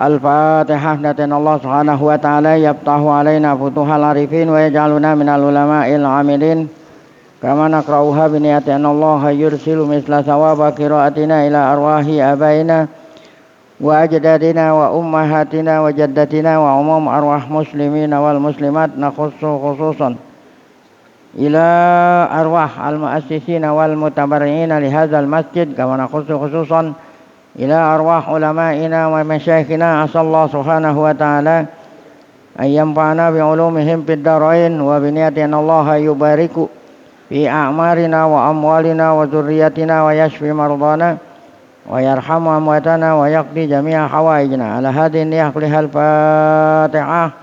Al-Fatihah. Dan Allah Subhanahu wa taala yaftahu alaina futuhal arifin wa yaj'aluna minal ulama'il amilin kama naqra'uha bi niyati anna Allah yursilu misla sawaba qira'atina ila arwahi abaina wa ajdadina wa ummahatina wa jaddatina wa umum arwah muslimina wal muslimat nakhussu khususan ila arwah al-mu'assisina wal mutabarri'ina li hadzal masjid kama nakhussu khususan ila arwah ulama'ina wa masyayikhina asallahu subhanahu wa ta'ala ayyamfa'ana bi ulumihim fid darain wa bi niyatin Allah yubariku fi a'marina wa amwalina wa dzurriyyatina wa yashfi mardana wa yarhamu amwatana wa yaqdi jami'a hawaijina ala hadhihi niyyah kulihal Fatihah.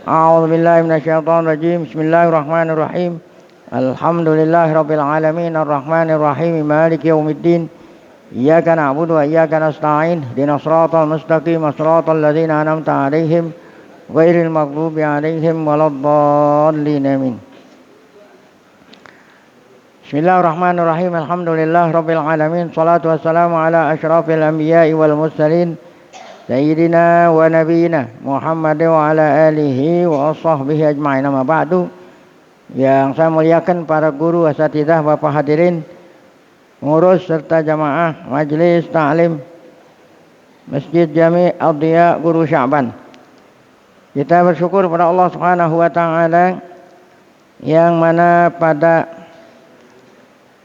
A'udzu billahi minasyaitonir rajim. Bismillahirrahmanirrahim. Alhamdulillahi rabbil alamin arrahmanir rahim maliki yaumiddin. Iyyaka na'budu wa iyyaka nasta'in ihdinas siratal mustaqim siratal ladzina an'amta 'alaihim ghairil maghdubi 'alaihim waladdallin amin. Bismillahirrahmanirrahim. Alhamdulillahi rabbil alamin. Shalatu wassalamu ala asyrafil anbiya'i wal mursalin sayyidina wa nabiyyina Muhammad wa ala alihi wa sahbihi ajma'in. Amma ba'du. Yang saya muliakan para guru, asatidzah, Bapak hadirin, pengurus serta jamaah Majelis Ta'lim Masjid Jami' Ad-Diya Guru Sya'ban. Kita bersyukur kepada Allah Subhanahu wa taala yang mana pada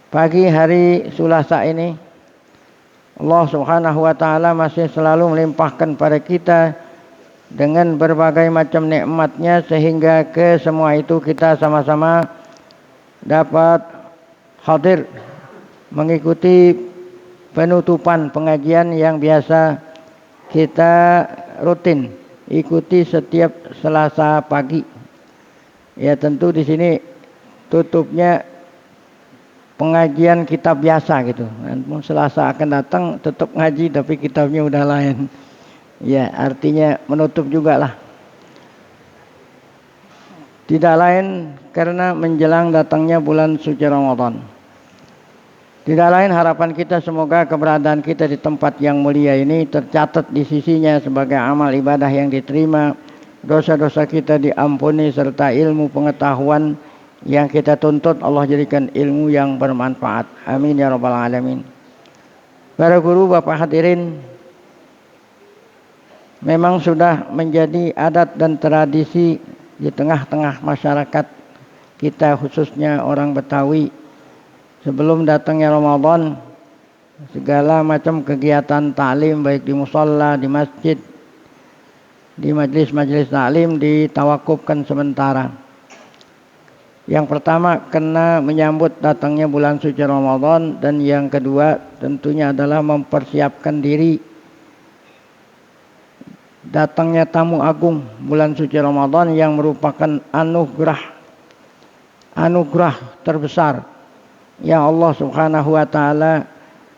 pagi hari Selasa ini Allah Subhanahu wa taala masih selalu melimpahkan pada kita dengan berbagai macam nikmatnya sehingga ke semua itu kita sama-sama dapat hadir mengikuti penutupan pengajian yang biasa kita rutin ikuti setiap Selasa pagi. Ya tentu di sini tutupnya pengajian kitab biasa gitu. Selasa akan datang tetap ngaji tapi kitabnya udah lain. Ya artinya menutup juga lah. Tidak lain karena menjelang datangnya bulan suci Ramadan. Tidak lain harapan kita semoga keberadaan kita di tempat yang mulia ini tercatat di sisinya sebagai amal ibadah yang diterima, dosa-dosa kita diampuni serta ilmu pengetahuan yang kita tuntut Allah jadikan ilmu yang bermanfaat. Amin ya rabbal alamin. Para guru, Bapak hadirin, memang sudah menjadi adat dan tradisi di tengah-tengah masyarakat kita khususnya orang Betawi. Sebelum datangnya Ramadan, segala macam kegiatan taklim baik di musalla, di masjid, di majelis-majelis taklim ditawakufkan sementara. Yang pertama kena menyambut datangnya bulan suci Ramadan, dan yang kedua tentunya adalah mempersiapkan diri datangnya tamu agung bulan suci Ramadan yang merupakan anugerah terbesar yang Allah Subhanahu wa taala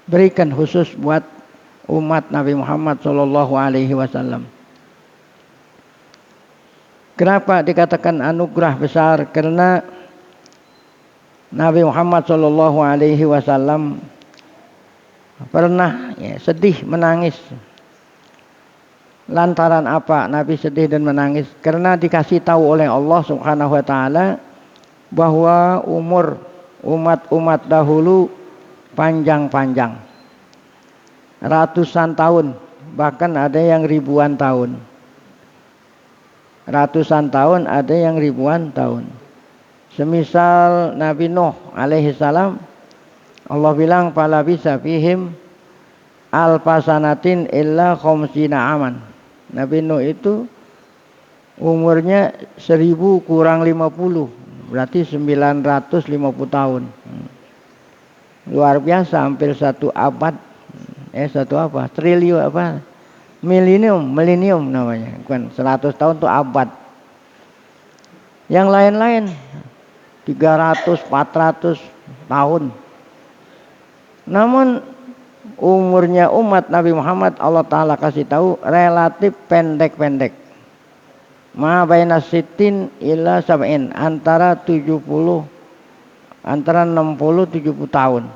berikan khusus buat umat Nabi Muhammad sallallahu alaihi wasallam. Kenapa dikatakan anugerah besar? Karena Nabi Muhammad sallallahu alaihi wasallam pernah sedih menangis. Lantaran apa Nabi sedih dan menangis? Karena dikasih tahu oleh Allah Subhanahu wa taala bahwa umur umat-umat dahulu panjang-panjang, ratusan tahun, bahkan ada yang ribuan tahun. Ratusan tahun, ada yang ribuan tahun. Semisal Nabi Nuh alaihi salam, Allah bilang fala bisa fihim alfasanatin illa khamsina aman. Nabi Nuh itu umurnya 1000 kurang 50, berarti 950 tahun. Luar biasa, hampir satu abad. Triliun apa? Milenium namanya. Bukan 100 tahun itu abad. Yang lain-lain 300, 400 tahun. Namun umurnya umat Nabi Muhammad Allah Ta'ala kasih tahu relatif pendek-pendek. Ma baina sittin ila sab'in, antara 60 70 tahun.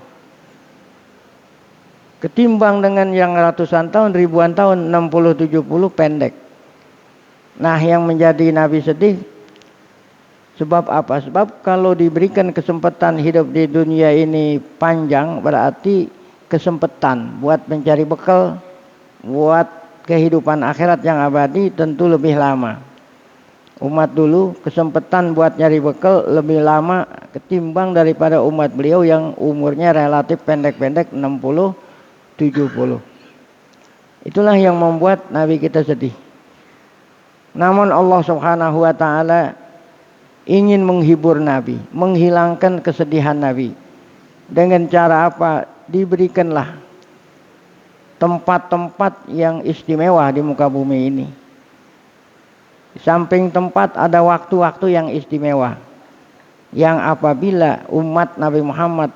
Ketimbang dengan yang ratusan tahun, ribuan tahun, 60-70 pendek. Nah, yang menjadi Nabi sedih, sebab apa? Sebab kalau diberikan kesempatan hidup di dunia ini panjang, berarti kesempatan buat mencari bekal, buat kehidupan akhirat yang abadi tentu lebih lama. Umat dulu kesempatan buat nyari bekal lebih lama ketimbang daripada umat beliau yang umurnya relatif pendek-pendek 60-70. Itulah yang membuat Nabi kita sedih. Namun Allah Subhanahu wa taala ingin menghibur Nabi, menghilangkan kesedihan Nabi. Dengan cara apa? Diberikanlah tempat-tempat yang istimewa di muka bumi ini. Di samping tempat ada waktu-waktu yang istimewa, yang apabila umat Nabi Muhammad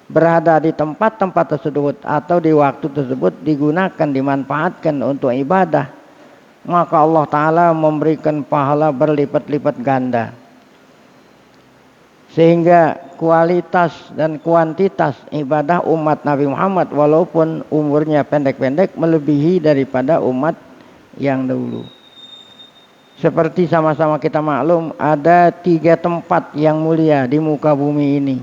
berada di tempat-tempat tersebut atau di waktu tersebut digunakan, dimanfaatkan untuk ibadah, maka Allah Ta'ala memberikan pahala berlipat-lipat ganda. Sehingga kualitas dan kuantitas ibadah umat Nabi Muhammad walaupun umurnya pendek-pendek melebihi daripada umat yang dulu. Seperti sama-sama kita maklum, ada 3 tempat yang mulia di muka bumi ini.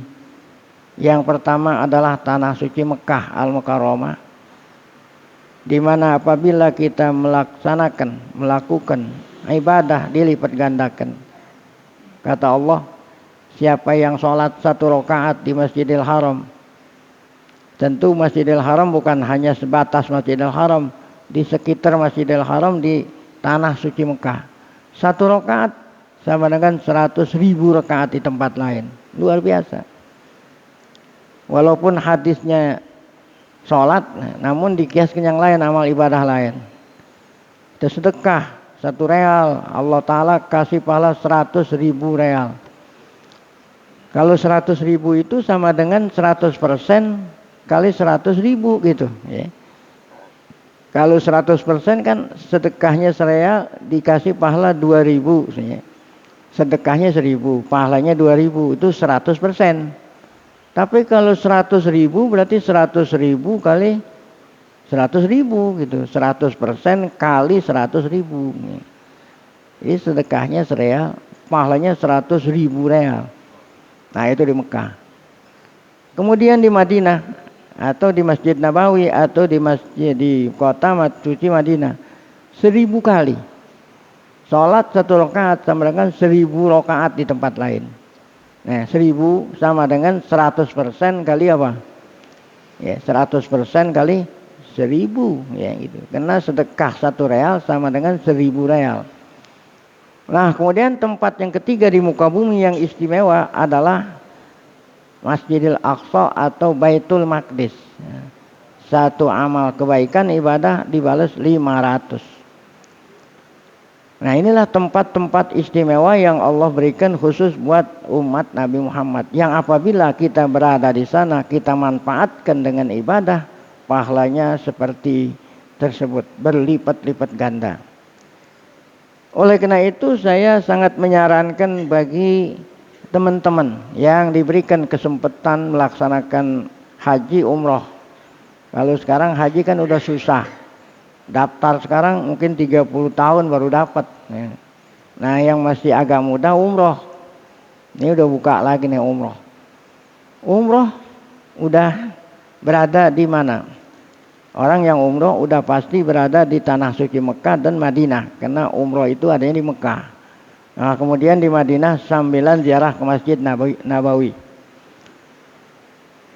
Yang pertama adalah tanah suci Mekah Al-Mukarramah, di mana apabila kita melakukan ibadah dilipat gandakan. Kata Allah, siapa yang sholat 1 rakaat di Masjidil Haram, tentu Masjidil Haram bukan hanya sebatas Masjidil Haram, di sekitar Masjidil Haram di tanah suci Mekah. 1 rakaat sama dengan 100.000 rakaat di tempat lain. Luar biasa. Walaupun hadisnya sholat, namun dikiaskan yang lain, amal ibadah lain. Itu sedekah 1 real, Allah Ta'ala kasih pahala 100.000 real. Kalau 100.000 itu sama dengan 100% kali 100.000 gitu ya. Kalau 100% kan sedekahnya sereal dikasih pahala 2.000 ya. Sedekahnya 1.000, pahalanya 2.000, itu 100%. Tapi kalau 100.000 berarti 100.000 kali 100.000 gitu. 100% kali 100.000. Ini sedekahnya sereal, pahalanya 100.000 real. Nah, itu di Mekah. Kemudian di Madinah atau di Masjid Nabawi atau di masjid di kota suci Madinah, 1.000 kali. Salat 1 rakaat sama dengan 1.000 rakaat di tempat lain. Nah, 1.000 sama dengan 100% kali apa? Ya, 100% kali 1.000 ya gitu. Karena sedekah 1 real sama dengan 1.000 real. Nah, kemudian tempat yang ketiga di muka bumi yang istimewa adalah Masjidil Aqsa atau Baitul Maqdis. 1 amal kebaikan ibadah dibalas 500. Nah, inilah tempat-tempat istimewa yang Allah berikan khusus buat umat Nabi Muhammad. Yang apabila kita berada di sana, kita manfaatkan dengan ibadah, pahalanya seperti tersebut, berlipat-lipat ganda. Oleh karena itu saya sangat menyarankan bagi teman-teman yang diberikan kesempatan melaksanakan haji umroh. Kalau sekarang haji kan udah susah. Daftar sekarang mungkin 30 tahun baru dapat. Nah, yang masih agak muda umroh. Ini udah buka lagi nih umroh. Umroh udah berada di mana? Orang yang umroh udah pasti berada di tanah suci Mekah dan Madinah. Karena umroh itu adanya di Mekah. Nah, kemudian di Madinah sambilan ziarah ke Masjid Nabawi.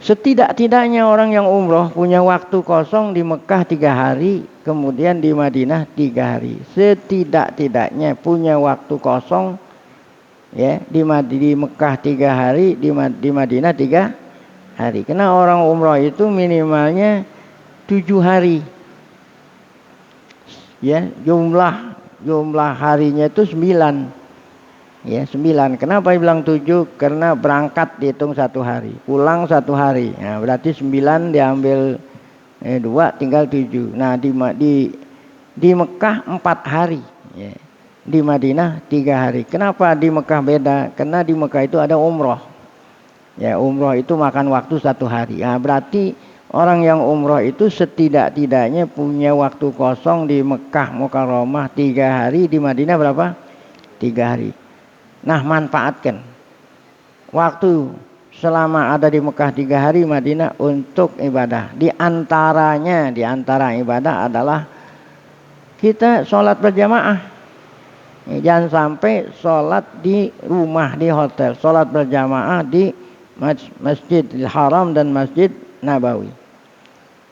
Setidak-tidaknya orang yang umroh punya waktu kosong di Mekah 3 hari, kemudian di Madinah 3 hari. Setidak-tidaknya punya waktu kosong ya di Mekah 3 hari, di Madinah 3 hari. Karena orang umroh itu minimalnya 7 hari. Ya, jumlah harinya itu 9. Ya, 9. Kenapa bilang 7? Karena berangkat dihitung 1 hari, pulang 1 hari. Nah, berarti 9 diambil 2 tinggal 7. Nah, di Mekah 4 hari. Ya. Di Madinah 3 hari. Kenapa di Mekah beda? Karena di Mekah itu ada umroh. Ya, umroh itu makan waktu 1 hari. Nah, berarti Orang yang umroh itu setidak-tidaknya punya waktu kosong di Mekah Mukarramah 3 hari, di Madinah berapa? 3 hari. Nah, manfaatkan waktu selama ada di Mekah 3 hari, Madinah untuk ibadah. Di antara ibadah adalah kita sholat berjamaah. Jangan sampai sholat di rumah, di hotel. Sholat berjamaah di Masjidil Haram dan Masjid Nabawi.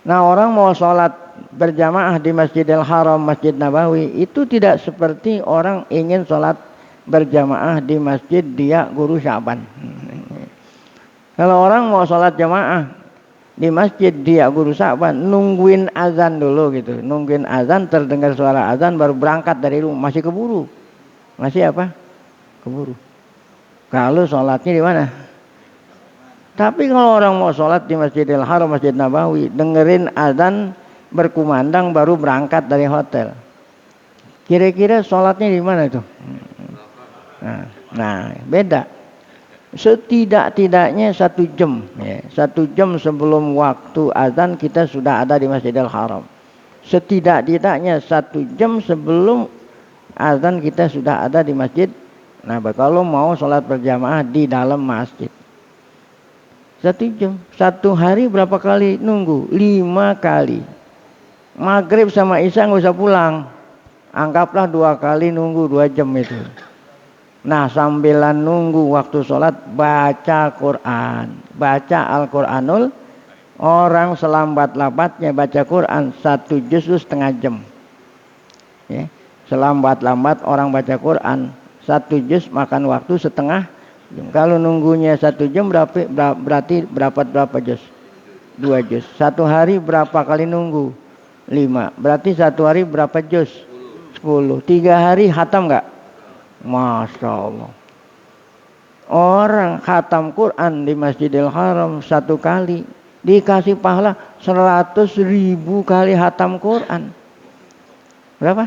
Nah, orang mau sholat berjamaah di Masjidil Haram, Masjid Nabawi, itu tidak seperti orang ingin sholat berjamaah di Masjid dia Guru Syaban. Kalau orang mau sholat jamaah di Masjid dia Guru Syaban, nungguin azan dulu gitu. Nungguin azan, terdengar suara azan, baru berangkat dari rumah. Masih keburu. Masih apa? Keburu. Kalau sholatnya di mana? Tapi kalau orang mau sholat di Masjidil Haram, Masjid Nabawi, dengerin azan berkumandang baru berangkat dari hotel. Kira-kira sholatnya di mana itu? Nah, beda. Setidak-tidaknya 1 jam. Ya. 1 jam sebelum waktu azan kita sudah ada di Masjidil Haram. Setidak-tidaknya 1 jam sebelum azan kita sudah ada di Masjid Nabawi. Kalau mau sholat berjamaah di dalam masjid. 1 jam. 1 hari berapa kali nunggu? 5 kali. Maghrib sama Isya nggak usah pulang. Anggaplah 2 kali nunggu 2 jam itu. Nah, sambilan nunggu waktu sholat baca Quran. Baca Al-Quranul. Orang selambat-lambatnya baca Quran 1 juz itu setengah jam. Ya. Selambat-lambat orang baca Quran 1 juz makan waktu setengah. Kalau nunggunya 1 jam berarti berapa juz? 2 juz. 1 hari berapa kali nunggu? 5. Berarti 1 hari berapa juz? 10. 3 hari khatam enggak? Masya Allah. Orang khatam Quran di Masjidil Haram 1 kali dikasih pahala 100.000 kali khatam Quran. Berapa?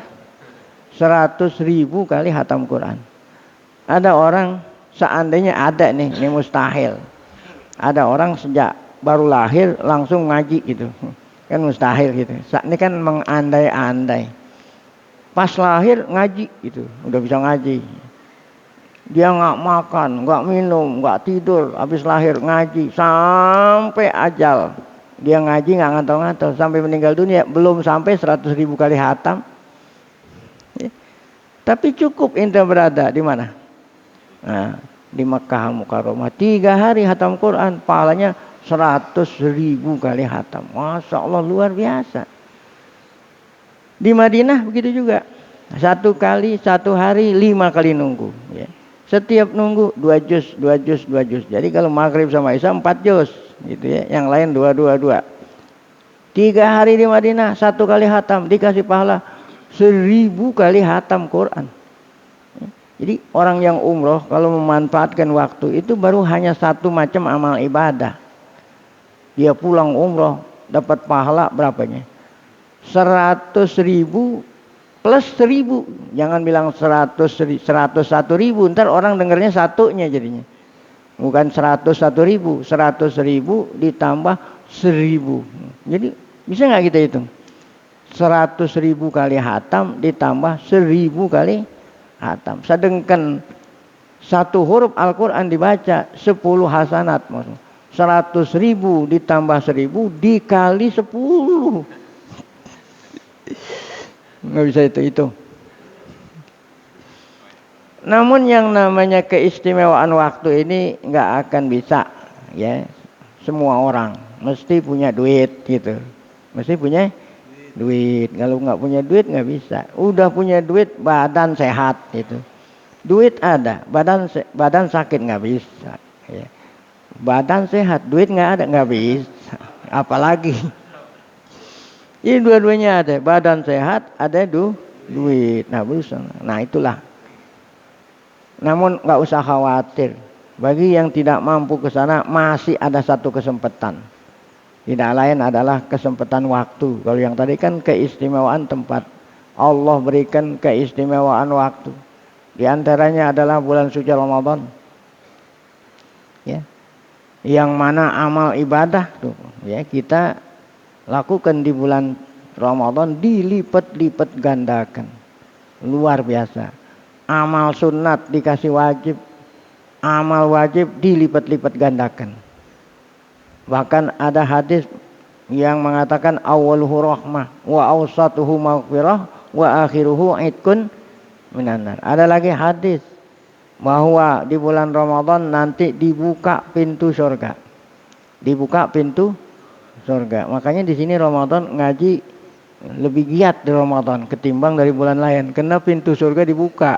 100.000 kali khatam Quran. Ada orang, seandainya ada nih, ini mustahil. Ada orang sejak baru lahir langsung ngaji gitu. Kan mustahil gitu. Ini kan mengandai-andai. Pas lahir ngaji gitu, udah bisa ngaji. Dia nggak makan, nggak minum, nggak tidur, habis lahir ngaji sampai ajal. Dia ngaji nggak ngantor-ngantor sampai meninggal dunia, belum sampai 100.000 kali khatam. Tapi cukup ente berada di mana? Nah, di Mekah Mukarramah 3 hari khatam Quran, pahalanya 100.000 kali khatam. Masya Allah, luar biasa. Di Madinah begitu juga. 1 kali 1 hari 5 kali nunggu. Ya. Setiap nunggu 2 juz, 2 juz, 2 juz. Jadi kalau maghrib sama Isya 4 juz, gitu ya. Yang lain 2. 3 hari di Madinah 1 kali khatam dikasih pahala 1000 kali khatam Quran. Jadi orang yang umroh kalau memanfaatkan waktu itu baru hanya 1 macam amal ibadah. Dia pulang umroh dapat pahala berapanya? 100.000 plus 1.000. Jangan bilang 101.000. Ntar orang dengarnya satunya jadinya. Bukan 101.000. 100.000 ditambah 1.000. Jadi bisa nggak kita hitung? 100.000 kali khatam ditambah 1.000 kali khatam. Sedangkan 1 huruf Al-Quran dibaca 10 hasanat. 100.000 ditambah 1.000 dikali 10. Nggak bisa itu. Namun yang namanya keistimewaan waktu ini nggak akan bisa, ya. Semua orang mesti punya duit gitu. Mesti punya duit. Kalau nggak punya duit nggak bisa. Udah punya duit badan sehat gitu. Duit ada, badan sakit nggak bisa. Ya. Badan sehat, duit nggak ada nggak bisa. Apalagi. Ini dua-duanya ada, badan sehat, ada duit. Nah, berusaha. Nah, itulah. Namun nggak usah khawatir. Bagi yang tidak mampu ke sana masih ada 1 kesempatan. Tidak lain adalah kesempatan waktu. Kalau yang tadi kan keistimewaan tempat. Allah berikan keistimewaan waktu. Di antaranya adalah bulan suci Ramadan. Ya. Yang mana amal ibadah tuh ya kita lakukan di bulan Ramadan dilipat-lipat gandakan. Luar biasa. Amal sunat dikasih wajib, amal wajib dilipat-lipat gandakan. Bahkan ada hadis yang mengatakan awwaluhu rahmah wa awsatuhu maghfirah wa akhiruhu itqun minan nar. Ada lagi hadis bahwa di bulan Ramadan nanti dibuka pintu surga. Dibuka pintu surga. Makanya di sini Ramadan ngaji lebih giat di Ramadan ketimbang dari bulan lain. Karena pintu surga dibuka.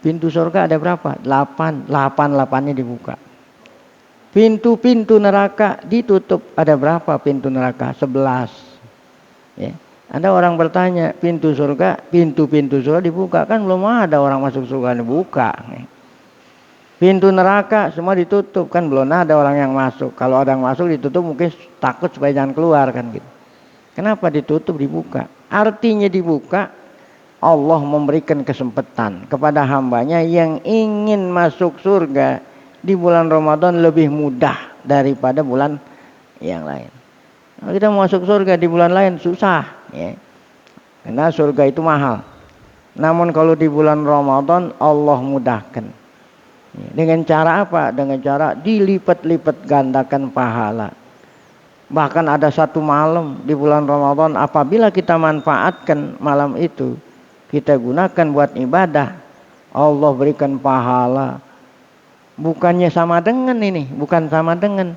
Pintu surga ada berapa? 8. 8-8-nya dibuka. Pintu-pintu neraka ditutup. Ada berapa pintu neraka? 11. Ya. Ada orang bertanya, pintu surga, pintu-pintu surga dibuka. Kan belum ada orang masuk surga dibuka. Pintu neraka semua ditutup, kan belum ada orang yang masuk. Kalau ada yang masuk ditutup mungkin takut supaya jangan keluar kan gitu. Kenapa ditutup dibuka? Artinya dibuka, Allah memberikan kesempatan kepada hambanya yang ingin masuk surga di bulan Ramadan lebih mudah daripada bulan yang lain. Kalau kita mau masuk surga di bulan lain susah, ya. Karena surga itu mahal. Namun kalau di bulan Ramadan Allah mudahkan. Dengan cara apa? Dengan cara dilipat-lipat gandakan pahala. Bahkan ada satu malam di bulan Ramadan, apabila kita manfaatkan malam itu, kita gunakan buat ibadah, Allah berikan pahala. Bukannya sama dengan ini, bukan sama dengan,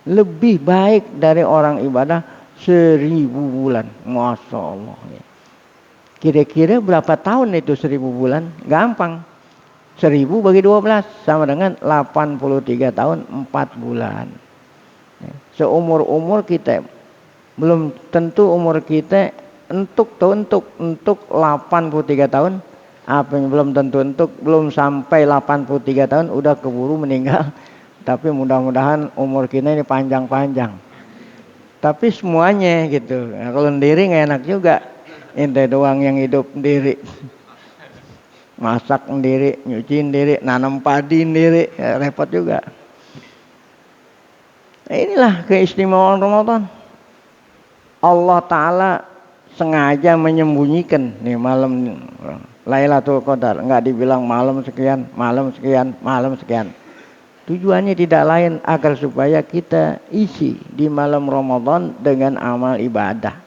lebih baik dari orang ibadah 1000 bulan. Masya Allah. Kira-kira berapa tahun itu 1000 bulan? Gampang. 1000 bagi 12 sama dengan 83 tahun 4 bulan. Seumur-umur kita, belum tentu umur kita untuk 83 tahun. Apa yang belum tentu belum sampai 83 tahun udah keburu meninggal. Tapi mudah-mudahan umur kita ini panjang-panjang. Tapi semuanya gitu. Nah, kalau sendiri nggak enak juga. Ente doang yang hidup sendiri. Masak sendiri, nyuci sendiri, nanam padi sendiri, ya, repot juga. Nah, inilah keistimewaan Ramadan. Allah Ta'ala sengaja menyembunyikan nih malam Lailatul Qadar. Enggak dibilang malam sekian, malam sekian, malam sekian. Tujuannya tidak lain agar supaya kita isi di malam Ramadan dengan amal ibadah.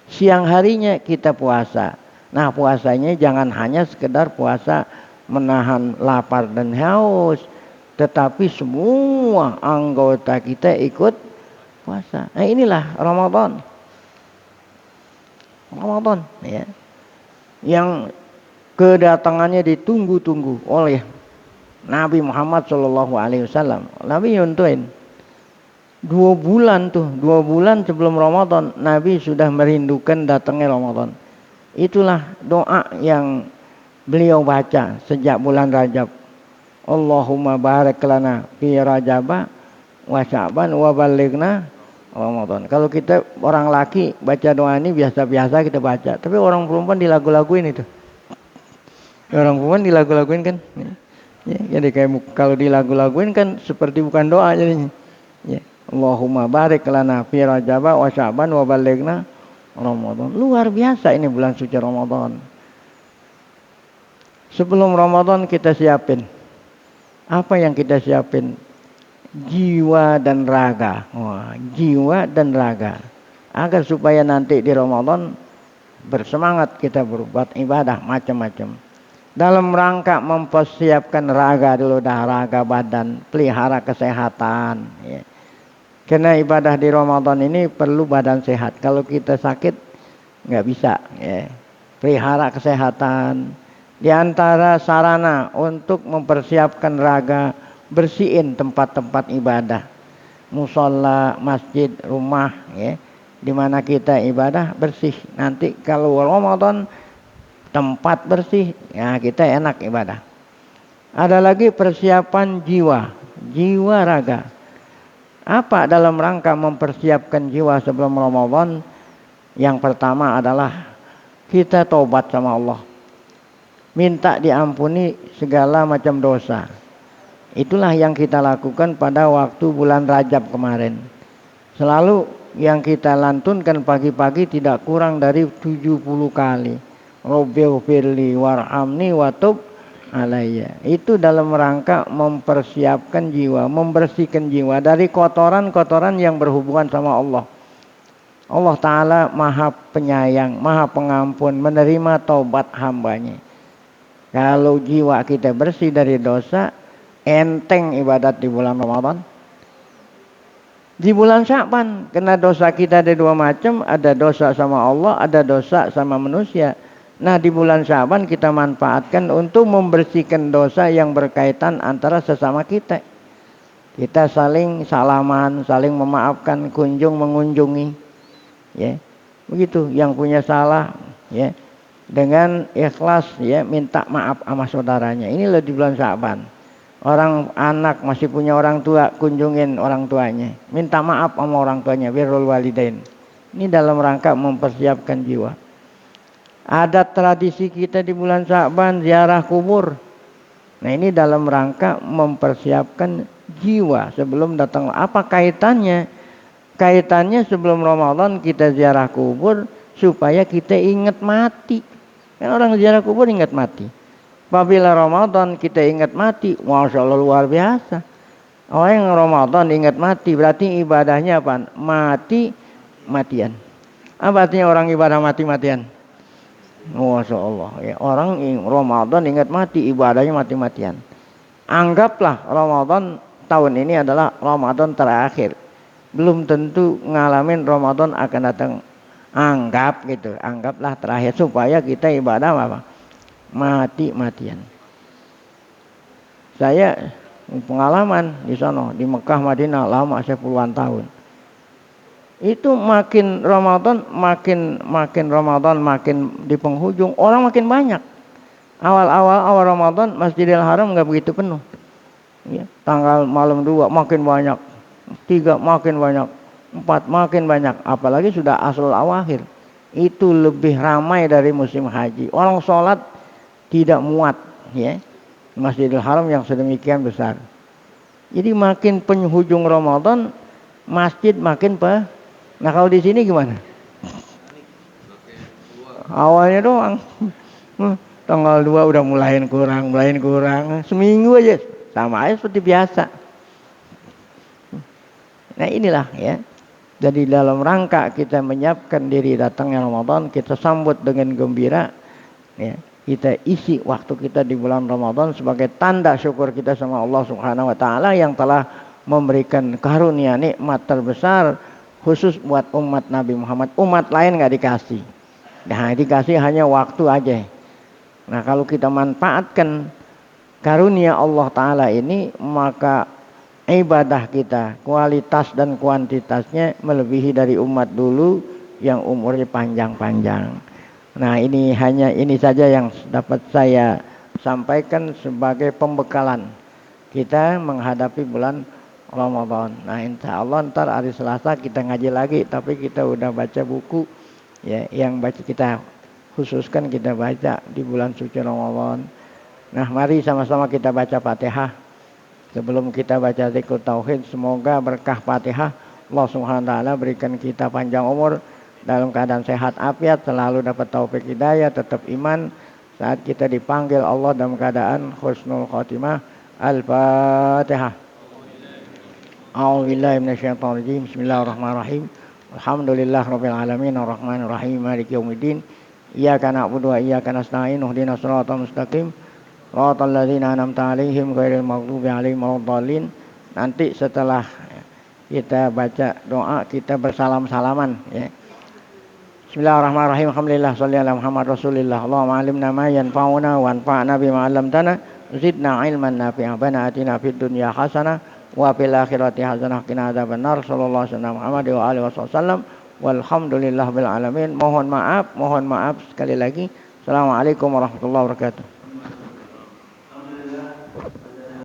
Siang harinya kita puasa. Nah, puasanya jangan hanya sekedar puasa menahan lapar dan haus, tetapi semua anggota kita ikut puasa. Nah, inilah Ramadan. Ramadan, ya. Yang kedatangannya ditunggu-tunggu oleh Nabi Muhammad SAW. Nabi nyontoin 2 bulan tuh, 2 bulan sebelum Ramadan Nabi sudah merindukan datangnya Ramadan. Itulah doa yang beliau baca sejak bulan Rajab. Allahumma barik lana fi Rajaba wa Sya'ban wa balighna Ramadan. Kalau kita orang laki baca doa ini biasa-biasa kita baca, tapi orang perempuan dilagu-laguin itu. Orang perempuan dilagu-laguin kan. Ya, jadi kayak kalau dilagu-laguin kan seperti bukan doa jadinya. Ya. Allahumma barik lana fi Rajaba wa Sya'ban wa balighna Ramadan. Luar biasa ini bulan suci Ramadan. Sebelum Ramadan kita siapin. Apa yang kita siapin? Jiwa dan raga. Wah, jiwa dan raga. Agar supaya nanti di Ramadan bersemangat kita berbuat ibadah macam-macam. Dalam rangka mempersiapkan raga dulu dah, raga badan, pelihara kesehatan, ya. Karena ibadah di Ramadan ini perlu badan sehat. Kalau kita sakit nggak bisa, ya. Pelihara kesehatan. Di antara sarana untuk mempersiapkan raga, bersihin tempat-tempat ibadah, musola, masjid, rumah, ya. Di mana kita ibadah bersih. Nanti kalau Ramadan tempat bersih, ya kita enak ibadah. Ada lagi persiapan jiwa, jiwa raga. Apa dalam rangka mempersiapkan jiwa sebelum Ramadan? Yang pertama adalah kita taubat sama Allah. Minta diampuni segala macam dosa. Itulah yang kita lakukan pada waktu bulan Rajab kemarin. Selalu yang kita lantunkan pagi-pagi tidak kurang dari 70 kali. Rabbighfirli warhamni watub alayya. Itu dalam rangka mempersiapkan jiwa, membersihkan jiwa dari kotoran-kotoran yang berhubungan sama Allah. Allah Ta'ala maha penyayang, maha pengampun, menerima taubat hambanya. Kalau jiwa kita bersih dari dosa, enteng ibadat di bulan Ramadan. Di bulan Sya'ban, karena dosa kita ada dua macam, ada dosa sama Allah, ada dosa sama manusia. Nah, di bulan Sya'ban kita manfaatkan untuk membersihkan dosa yang berkaitan antara sesama kita. Kita saling salaman, saling memaafkan, kunjung mengunjungi, ya. Begitu, yang punya salah, ya, dengan ikhlas, ya, minta maaf sama saudaranya. Inilah di bulan Sya'ban. Orang anak masih punya orang tua, kunjungin orang tuanya, minta maaf sama orang tuanya, birrul walidain. Ini dalam rangka mempersiapkan jiwa. Ada tradisi kita di bulan Sya'ban ziarah kubur. Nah, ini dalam rangka mempersiapkan jiwa sebelum datang. Apa kaitannya? Kaitannya sebelum Ramadan kita ziarah kubur supaya kita ingat mati. Kan orang ziarah kubur ingat mati. Apabila Ramadan kita ingat mati, Masya Allah luar biasa. Orang yang Ramadan ingat mati berarti ibadahnya apa? Mati-matian. Apa artinya orang ibadah mati-matian? Masya Allah. Ya, orang Ramadan ingat mati, ibadahnya mati-matian. Anggaplah Ramadan tahun ini adalah Ramadan terakhir. Belum tentu ngalamin Ramadan akan datang. Anggap gitu, anggaplah terakhir supaya kita ibadah apa? Mati-matian. Saya pengalaman di sana, di Mekah, Madinah, lama saya puluhan tahun. Itu makin Ramadan, makin di penghujung, orang makin banyak. Awal Ramadan Masjidil Haram nggak begitu penuh. Ya, tanggal malam 2 makin banyak, 3 makin banyak, 4 makin banyak. Apalagi sudah asrul awakhir. Itu lebih ramai dari musim haji. Orang sholat tidak muat, ya, Masjidil Haram yang sedemikian besar. Jadi makin penghujung Ramadan masjid makin Nah, kalau di sini gimana? Awalnya doang. Tanggal 2 udah mulai kurang. Seminggu aja sama aja seperti biasa. Nah, inilah, ya. Jadi dalam rangka kita menyiapkan diri datangnya Ramadan, kita sambut dengan gembira, ya. Kita isi waktu kita di bulan Ramadan sebagai tanda syukur kita sama Allah Subhanahu wa taala yang telah memberikan karunia nikmat terbesar khusus buat umat Nabi Muhammad. Umat lain enggak dikasih. Nah, dikasih hanya waktu aja. Nah, kalau kita manfaatkan karunia Allah taala ini, maka ibadah kita kualitas dan kuantitasnya melebihi dari umat dulu yang umurnya panjang-panjang. Nah, ini saja yang dapat saya sampaikan sebagai pembekalan kita menghadapi bulan Ramadan. Nah, insya Allah ntar hari Selasa kita ngaji lagi, tapi kita udah baca buku, ya, yang baca kita khususkan kita baca di bulan suci Ramadan. Nah, mari sama-sama kita baca Fatihah. Sebelum kita baca zikir tauhid, semoga berkah Fatihah Allah Subhanahu wa taala berikan kita panjang umur, dalam keadaan sehat afiat, selalu dapat taufik hidayah, tetap iman saat kita dipanggil Allah dalam keadaan husnul khotimah. Al-Fatihah. A'udzubillahi minasyaitonir rajim. Bismillahirrahmanirrahim. Alhamdulillahirabbil alamin arrahmanir rahim maliki yaumiddin. Iyyaka na'budu wa iyyaka nasta'in ihdinas siratal mustaqim. Shiratal ladzina an'amta 'alaihim ghairil maghdubi 'alaihim waladdallin. Nanti setelah kita baca doa kita bersalam-salaman, ya. Bismillahirrahmanirrahim. Alhamdulillah sholli ala Muhammad Rasulillah. Allahumma 'allimna ma yanfa'una wa anfa'na bima 'allamtana. Zidna ilman nafi'an. Rabbana atina fid dunya hasanah wa fil akhirati hasanah wa qina adzabannar. Sallallahu alaihi wasallam Muhammad wa alihi wasallam. Walhamdulillahil alamin. Mohon maaf sekali lagi. Assalamualaikum warahmatullahi wabarakatuh.